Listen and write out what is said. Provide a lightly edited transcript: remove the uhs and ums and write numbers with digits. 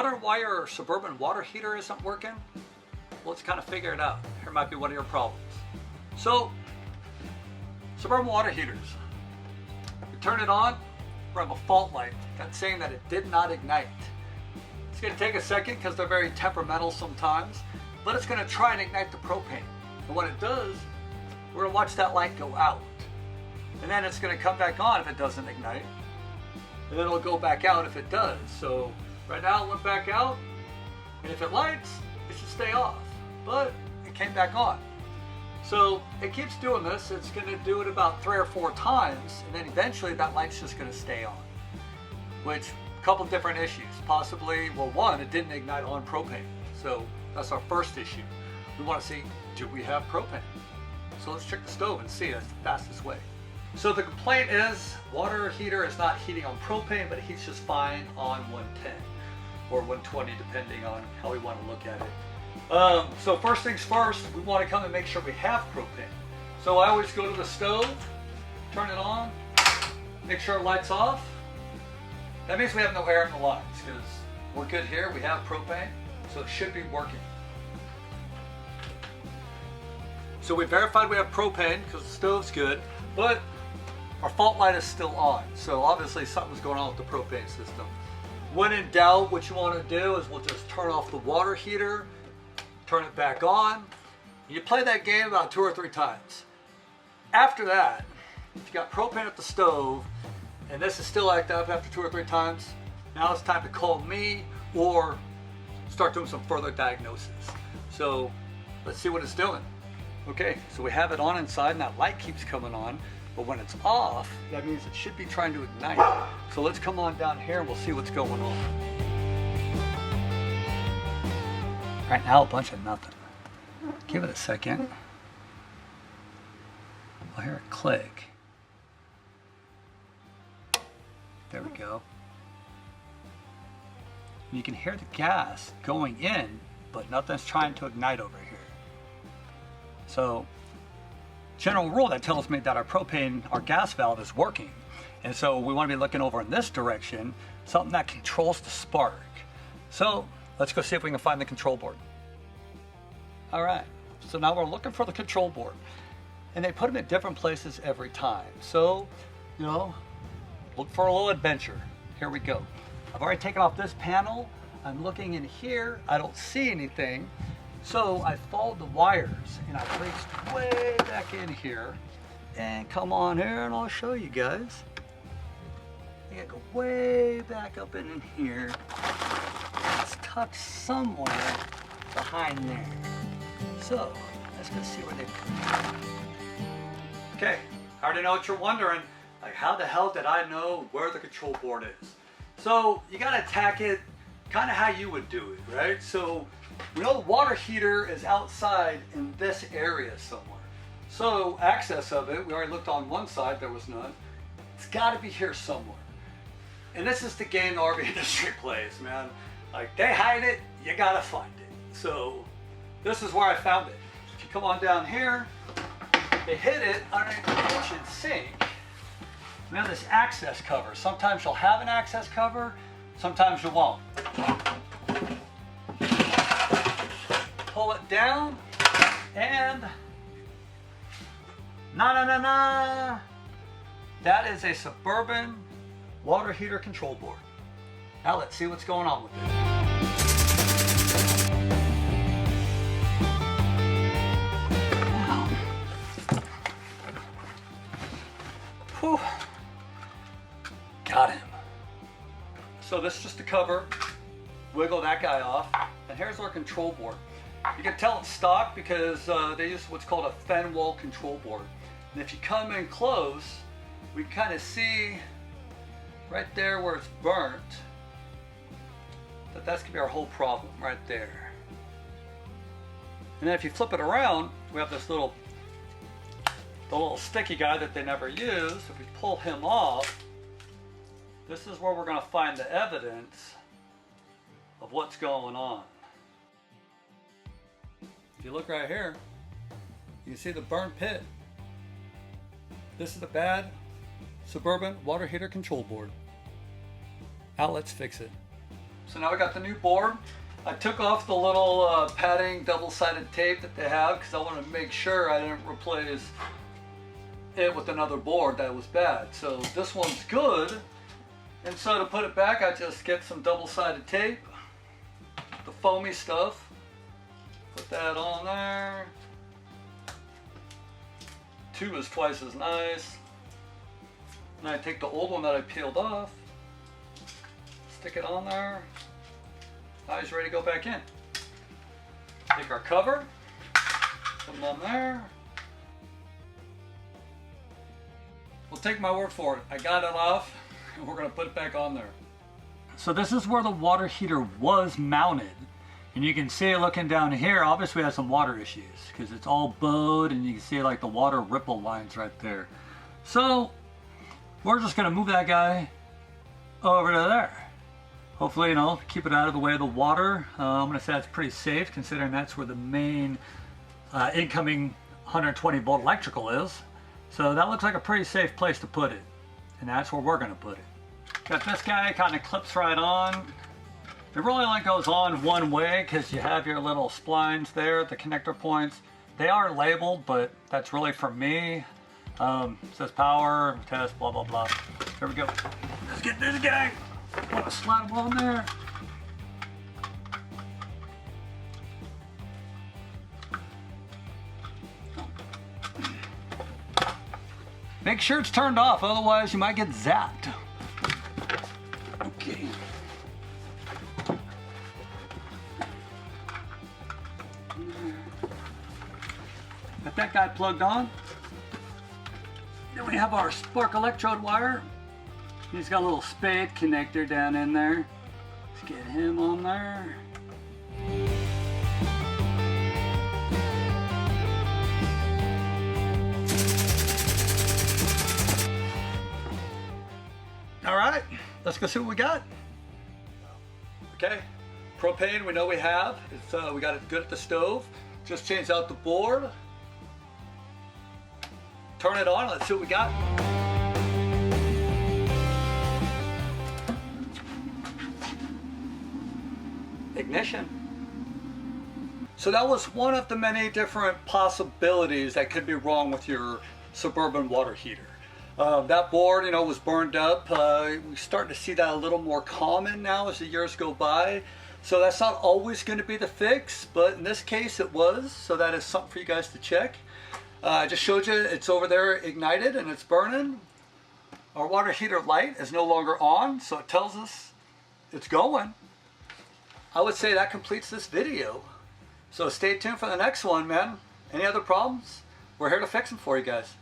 Wondering why your Suburban water heater isn't working? Well, let's kind of figure it out. Here might be one of your problems. So, Suburban water heaters. You turn it on, we have a fault light that's saying that it did not ignite. It's going to take a second because they're very temperamental sometimes, but it's going to try and ignite the propane. And when it does, we're going to watch that light go out. And then it's going to come back on if it doesn't ignite. And then it'll go back out if it does. So right now it went back out, and if it lights, it should stay off. But it came back on. So it keeps doing this. It's going to do it about 3 or 4 times, and then eventually that light's just going to stay on. Which, a couple different issues. Possibly, well, one, it didn't ignite on propane. So that's our first issue. We want to see, do we have propane? So let's check the stove and see. That's the fastest way. So the complaint is water heater is not heating on propane, but it heats just fine on 110 or 120, depending on how we want to look at it. So first things first, we want to come and make sure we have propane. So I always go to the stove, turn it on, make sure it lights off. That means we have no air in the lines because we're good here. We have propane, so it should be working. So we verified we have propane because the stove's good, but our fault light is still on. So obviously something's going on with the propane system. When in doubt, what you want to do is we'll just turn off the water heater, turn it back on. You play that game about 2 or 3 times. After that, if you got propane at the stove and this is still acting up after 2 or 3 times, now it's time to call me or start doing some further diagnosis. So let's see what it's doing. Okay, so we have it on inside and that light keeps coming on, but when it's off, that means it should be trying to ignite. So let's come on down here and we'll see what's going on. Right now, a bunch of nothing. Give it a second. I'll hear it click. There we go. You can hear the gas going in, but nothing's trying to ignite over here. So, general rule that tells me that our propane, our gas valve is working. And so we want to be looking over in this direction, something that controls the spark. So, let's go see if we can find the control board. All right, so now we're looking for the control board. And they put them in different places every time. So, you know, look for a little adventure. Here we go. I've already taken off this panel. I'm looking in here. I don't see anything. So I followed the wires and I reached way back in here and come on here and I'll show you guys. I gotta go way back up in here. It's tucked somewhere behind there. So let's go see where they've come. Okay, I already know what you're wondering. Like, how the hell did I know where the control board is? So you gotta attack it kind of how you would do it, right? So we know the water heater is outside in this area somewhere. So access of it, we already looked on one side, there was none. It's got to be here somewhere. And this is the game the RV industry plays, man. Like, they hide it, you got to find it. So this is where I found it. If you come on down here, they hid it underneath the kitchen sink. We have this access cover. Sometimes you'll have an access cover, sometimes you won't. Pull it down, and that is a Suburban water heater control board. Now let's see what's going on with it. Whew. Got him. So this is just the cover. Wiggle that guy off, and here's our control board. You can tell it's stock because they use what's called a fen wall control board. And if you come in close, we kind of see right there where it's burnt that that's gonna be our whole problem right there. And then if you flip it around, we have this the little sticky guy that they never use. If we pull him off, this is where we're gonna find the evidence of what's going on. If you look right here, you can see the burnt pit. This is a bad Suburban water heater control board. Now let's fix it. So now we got the new board. I took off the little padding double-sided tape that they have because I wanted to make sure I didn't replace it with another board that was bad. So this one's good. And so to put it back, I just get some double-sided tape, the foamy stuff, put that on there. 2 is twice as nice. And I take the old one that I peeled off, stick it on there. Now he's ready to go back in. Take our cover, put them on there. Well, take my word for it. I got it off, and we're gonna put it back on there. So this is where the water heater was mounted. And you can see looking down here, obviously we have some water issues because it's all bowed and you can see like the water ripple lines right there. So we're just gonna move that guy over to there. Hopefully, you know, keep it out of the way of the water. I'm gonna say that's pretty safe considering that's where the main incoming 120 volt electrical is. So that looks like a pretty safe place to put it. And that's where we're gonna put it. Got this guy, kind of clips right on. It really only goes on one way because you have your little splines there, the connector points. They are labeled, but that's really for me. It says power, test, blah, blah, blah. Here we go. Let's get this guy. I want to slide him on there. Make sure it's turned off, otherwise you might get zapped. Okay. Got that guy plugged on. Then we have our spark electrode wire. He's got a little spade connector down in there. Let's get him on there. All right, let's go see what we got. Okay, propane we know we have. It's, we got it good at the stove. Just changed out the board. Turn it on, let's see what we got. Ignition. So that was one of the many different possibilities that could be wrong with your Suburban water heater. That board, you know, was burned up. We're starting to see that a little more common now as the years go by. So that's not always going to be the fix, but in this case it was. So that is something for you guys to check. I just showed you it's over there ignited and it's burning. Our water heater light is no longer on, so it tells us it's going. I would say that completes this video. So stay tuned for the next one, man. Any other problems? We're here to fix them for you guys.